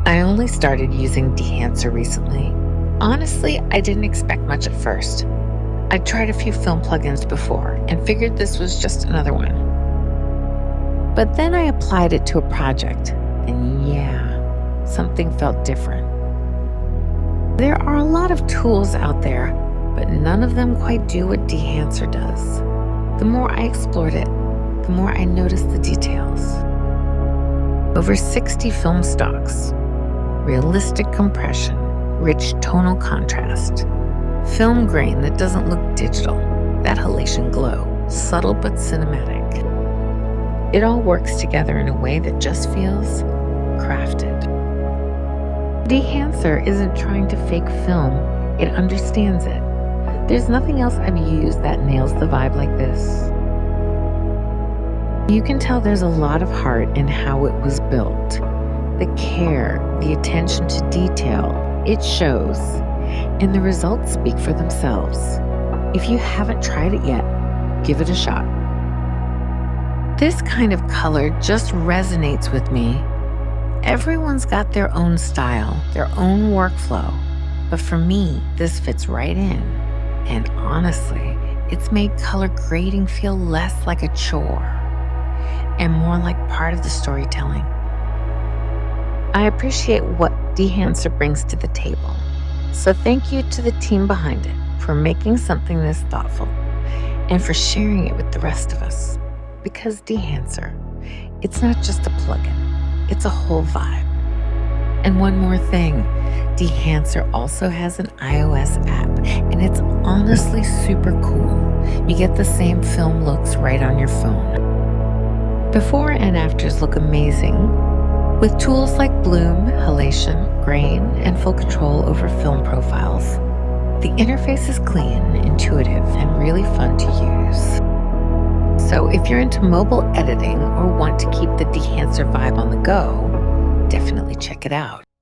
I only started using Dehancer recently. Honestly, I didn't expect much at first. I tried a few film plugins before and figured this was just another one. But then I applied it to a project, and yeah, something felt different. There are a lot of tools out there, but none of them quite do what Dehancer does. The more I explored it, the more I noticed the details. Over 60 film stocks, realistic compression, rich tonal contrast, film grain that doesn't look digital, that halation glow, subtle but cinematic. It all works together in a way that just feels crafted. Dehancer isn't trying to fake film, it understands it. There's nothing else I've used that nails the vibe like this. You can tell there's a lot of heart in how it was built. The care, the attention to detail, it shows, and the results speak for themselves. If you haven't tried it yet, give it a shot. This kind of color just resonates with me. Everyone's got their own style, their own workflow, but for me, this fits right in. And honestly, it's made color grading feel less like a chore and more like part of the storytelling. I appreciate what Dehancer brings to the table. So thank you to the team behind it for making something this thoughtful and for sharing it with the rest of us. Because Dehancer, it's not just a plugin, it's a whole vibe. And one more thing, Dehancer also has an iOS app, and it's honestly super cool. You get the same film looks right on your phone. Before and afters look amazing, with tools like bloom, halation, grain, and full control over film profiles. The interface is clean, intuitive, and really fun to use. So if you're into mobile editing or want to keep the Dehancer vibe on the go, definitely check it out.